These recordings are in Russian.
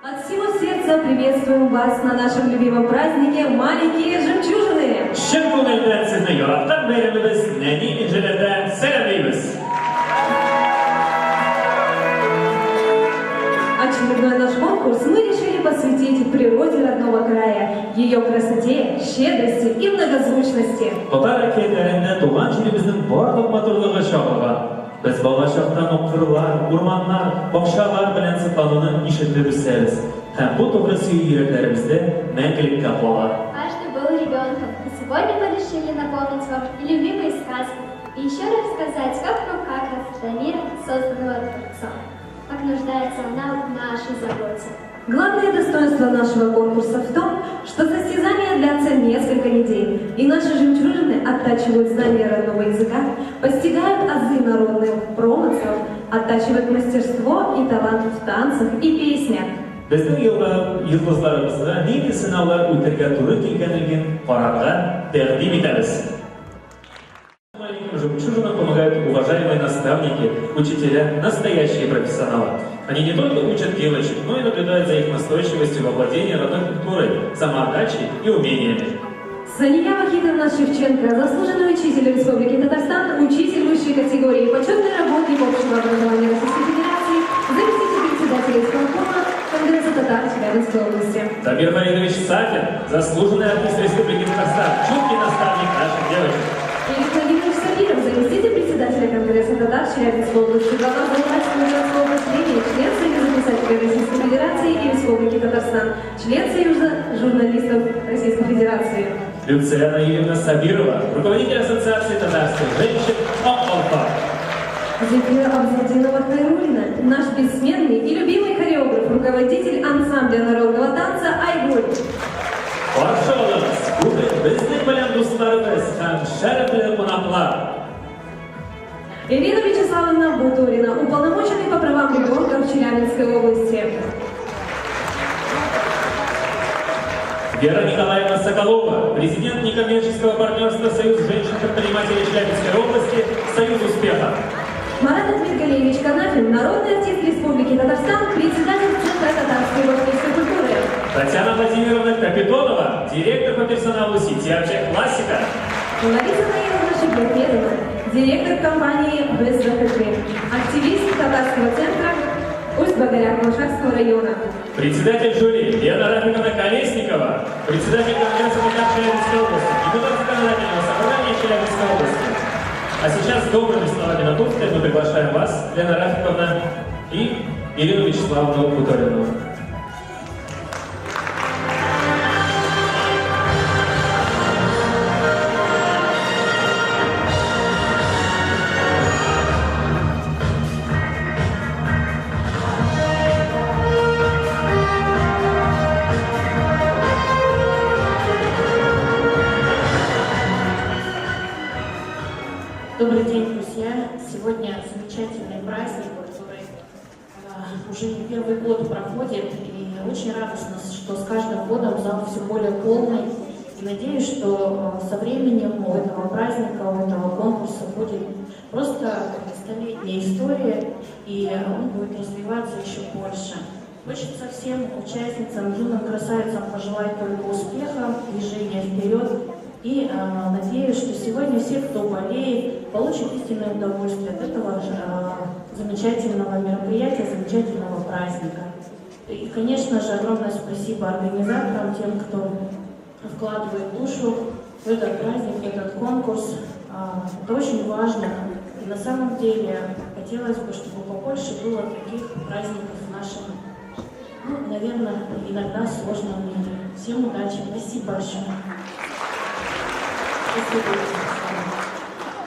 От всего сердца приветствуем вас на нашем любимом празднике «Маленькие жемчужины». Шын көңілден сізді яратқан бәріміз нәни інжілерді сәлемлейміз. Очередной наш конкурс мы решили посвятить природе родного края, ее красоте, щедрости и многозвучности. Татар әкиетләрендә туган җиребезнең барлык матурлыгы чагылган. Без бала чактан ук кырлар, урманнар, бакчалар белән сыклануны ишетеп үсәбез. Һәм бу тугры сөю йөрәкләребездә мәңгелеккә кала. Каждый был ребенком, и сегодня мы решили напомнить вам и любимые сказки, и еще рассказать, как в руках для мира, созданного Творцом, как нуждается она в нашей заботе. Главное достоинство нашего конкурса в том, что состязания длятся несколько недель, и наши жемчужины оттачивают знания родного языка, постигают азы народных промыслов, оттачивают мастерство и талант в танцах и песнях. Безнең йолдызларыбызга нинди сынаулар үтәргә туры килгәнлеген карарга тәкъдим итәбез. Маленьким жемчужинам помогают уважаемые наставники, учителя, настоящие профессионалы. Они не только учат девочек, но и наблюдают за их настойчивостью во владении родной культурой, самоотдачей и умениями. Сания Вахидовна Шевченко, заслуженный учитель Республики Татарстан, учитель высшей категории, почетный работник общего образования Российской Федерации, заместитель председателя исполкома Конгресса татар Челябинской области. Дамир Фаридович Сафин, заслуженный артист Республики Татарстан, чуткий наставник наших девочек. Ирина Владимирович Сабиров, заместитель председателя Конгресса татар Челябинской области, глава Забайкальского городского управления, член Союза писателей Российской Федерации и Республики Татарстан, член Союза журналистов Российской Федерации. Люциана Юрьевна Сабирова, руководитель Ассоциации татарских женщин ООП. Зефира Абзадинова Хайрулина, наш бессменный и любимый хореограф, руководитель ансамбля народного танца «Айгуль». Барша олыңыз, бүгін біздің білен достарымыз һәм шәрәфлі қонақлар. Ирина Вячеславовна Бутурина, уполномоченный по правам ребенка в Челябинской области. Вера Николаевна Соколова, президент некоммерческого партнерства Союз женщин-предпринимателей Челябинской области, Союз успеха. Марат Дмитриевич Канафин, народный артист Республики Татарстан, председатель Центра татарской башкирской культуры. Татьяна Владимировна Капитонова, директор по персоналу сети «Общая классика». Лариса Наиловна Шеглепедова, директор компании «БСЗХТ», активист татарского центра Усть-Багаряк-Малшакского района. Председатель жюри Лена Рафиковна Колесникова, председатель Конгресса татар Челябинской области, депутат законодательного собрания Челябинской области. А сейчас с добрыми словами напутствия мы приглашаем вас, Лена Рафиковна и Ирину Вячеславовну Бутурину. Добрый день, друзья! Сегодня замечательный праздник, который уже не первый год проходит, и очень радостно, что с каждым годом зал все более полный. И надеюсь, что со временем у этого праздника, у этого конкурса будет просто столетняя история, и он будет развиваться еще больше. Хочется всем участницам, юным красавицам пожелать только успеха, движения вперед. И надеюсь, что сегодня все, кто болеет, получат истинное удовольствие от этого замечательного мероприятия, замечательного праздника. И, конечно же, огромное спасибо организаторам, тем, кто вкладывает душу в этот праздник, в этот конкурс. Это очень важно. И на самом деле хотелось бы, чтобы побольше было таких праздников в нашем, наверное, иногда сложном мире. Всем удачи. Спасибо большое.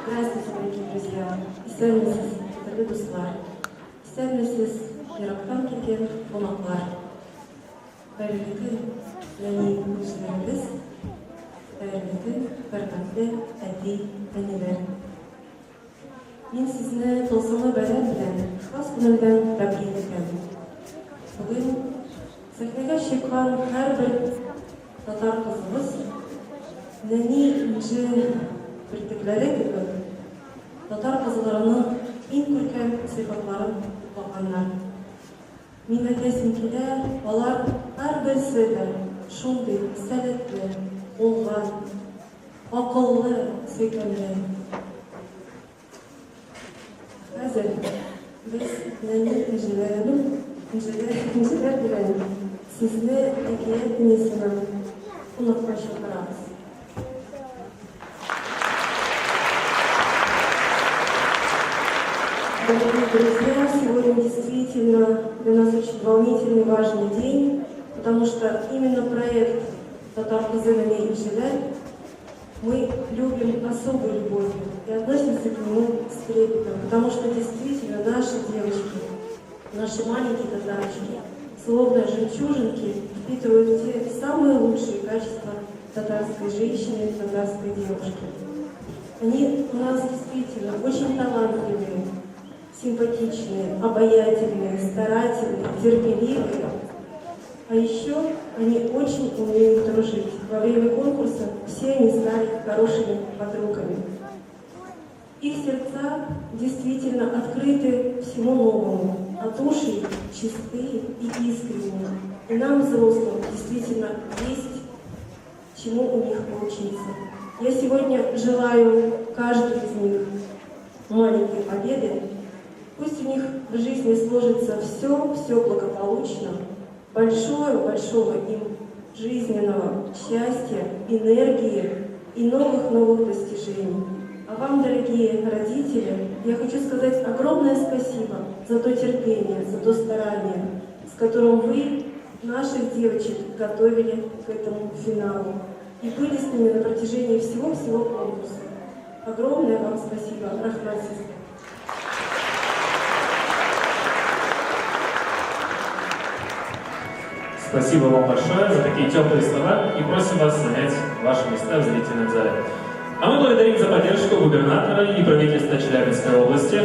Здравствуйте, дорогие друзья! Исәнмесез, дорогие дуслар! Исәнмесез, ерактан килгән кунаклар! Хәерле көн, яни үзләребез, хәерле көн, хөрмәтле әти-әниләр! Мин сезне тылсымлы бәйрәм белән, хас күңелдән тәбрик итәм. Бүген сәхнәгә чыккан һәрбер татар кызыбыз нәни инҗе бөртекләре кебек татар кызларының иң күркәм сыйфатларын тапканнар. Мин әйтәсем килә, алар һәрберсе дә шундый сәләтле, уңган, акыллы сөйкемле. Хәзер без нәни инженер белән сезне әкият дөньясына кунакка чакырабыз. Дорогие друзья, сегодня действительно для нас очень волнительный, важный день, потому что именно проект «Татар Кызылами и Жиля» мы любим особой любовью и относимся к нему с трепетом, потому что действительно наши девочки, наши маленькие татарочки, словно жемчужинки, впитывают те самые лучшие качества татарской женщины, татарской девушки. Они у нас действительно очень талантливые, симпатичные, обаятельные, старательные, терпеливые. А еще они очень умеют дружить. Во время конкурса все они стали хорошими подругами. Их сердца действительно открыты всему новому, а души чистые и искренние. И нам, взрослым, действительно есть чему у них поучиться. Я сегодня желаю каждой из них маленькой победы. Пусть у них в жизни сложится все благополучно, большого им жизненного счастья, энергии и новых достижений. А вам, дорогие родители, я хочу сказать огромное спасибо за то терпение, за то старание, с которым вы наших девочек готовили к этому финалу и были с ними на протяжении всего конкурса. Огромное вам спасибо, Рахмат сестра. Спасибо вам большое за такие теплые слова и просим вас занять ваши места в зрительном зале. А мы благодарим за поддержку губернатора и правительства Челябинской области,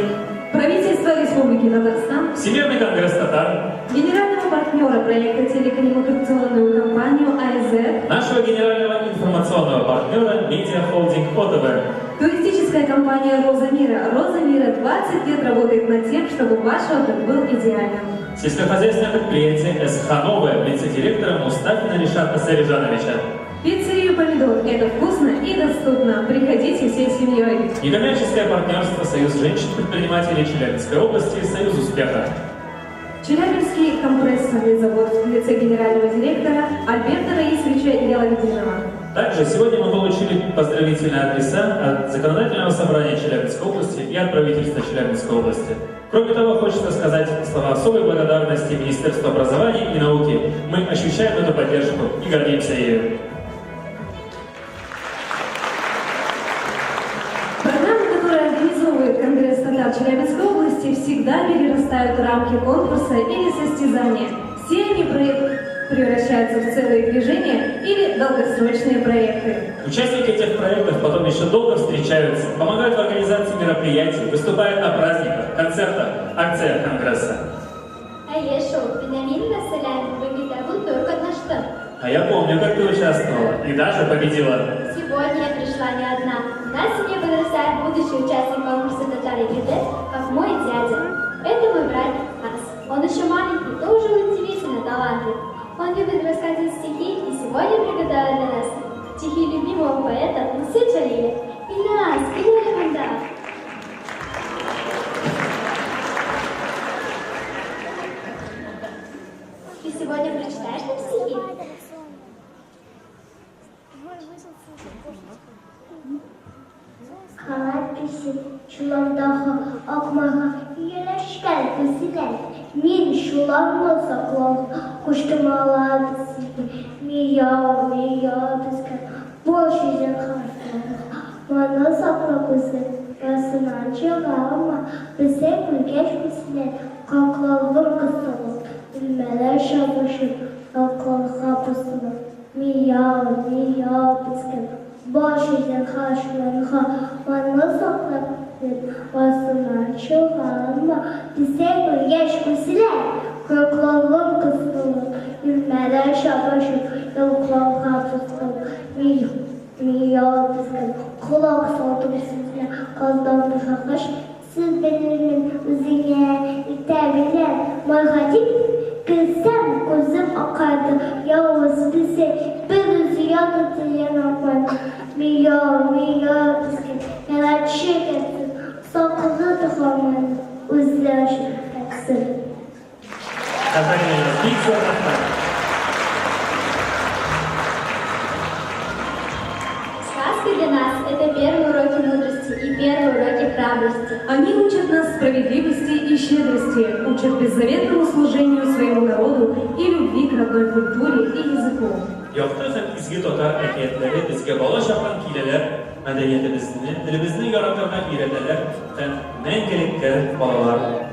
Правительство Республики Татарстан, Всемирный конгресс татар, генерального партнера проекта телекоммуникационную компанию АЭЗ, нашего генерального информационного партнера медиахолдинг ОТВ, туристическая компания «Роза Мира». «Роза Мира» 20 лет работает над тем, чтобы ваш отдых был идеальным. сельскохозяйственное предприятие СХ «Новое» в лице директора Мустафина Ришата Сарижановича, Пиццерию «Помидор» – это вкусно и доступно. Приходите всей семьей. некоммерческое партнерство «Союз женщин-предпринимателей Челябинской области», «Союз успеха». Челябинский компрессорный завод в лице генерального директора Альберта Раисовича Яловидинова. Также сегодня мы получили поздравительные адреса от Законодательного собрания Челябинской области и от правительства Челябинской области. Кроме того, хочется сказать слова особой благодарности Министерству образования и науки. Мы ощущаем эту поддержку и гордимся ею. Программы, которые организовывает Конгресс татар Челябинской области, всегда перерастают рамки конкурса или состязания. Все они превращаются в целые движения или долгосрочные проекты. Участники этих проектов потом еще долго встречаются, помогают в организации мероприятий, выступают на праздниках, концертах, акциях Конгресса. А я шоу «Бенамин Насалян» победил только на что. А я помню, как ты участвовала и даже победила. Сегодня я пришла не одна. На семье подрастает будущий участник конкурса «Татар и Кюдет», как мой дядя. Это мой братик Ас. Он еще маленький, но уже удивительно талантлив. Он любит рассказывать стихи и сегодня приготовил для нас стихи любимого поэта Мусы Джалиля. Ильяс, Илья. Ты сегодня прочитаешь нам стихи? Kanat kişi şulamdağı akmağa yerleşken kızılar min şulamda saklan kuştumalar miyav tızkan boş yüzün harflarına bana sakla kızı yasından çığa ama bize gülgeç kızılar kaklalır kızılır bilmeler şapışır kaklalha kızılır miyav tızkan boş yüzün harflarına bana sakla basına çıkarma bize gülgeç kızılar kaklalır kızılır bilmeler şapışır kaklalha kızılır miyav tızkan kulak saldım sizle kaldım bırakış siz benim üzerine itebilen merhamet Gülsem gözüm akardı, yalnız bize bir ziyade diyenemem. Milyar bizi neler çekti, saklı tıklamanı, özler hepsi. Казахстан, бик зур рахмат. Сказки для нас – это первые уроки мудрости и первые уроки храбрости. Они учат нас справедливости и щедрости, учат беззаветному служению своему народу и любви к родной культуре и языку. Yoqti ham izgi totar әкиятләре безгә бала чаклан киләләр, мәдәниятебезне, телебезне яратырга өйрәтәләр һәм мәңгелеккә балалар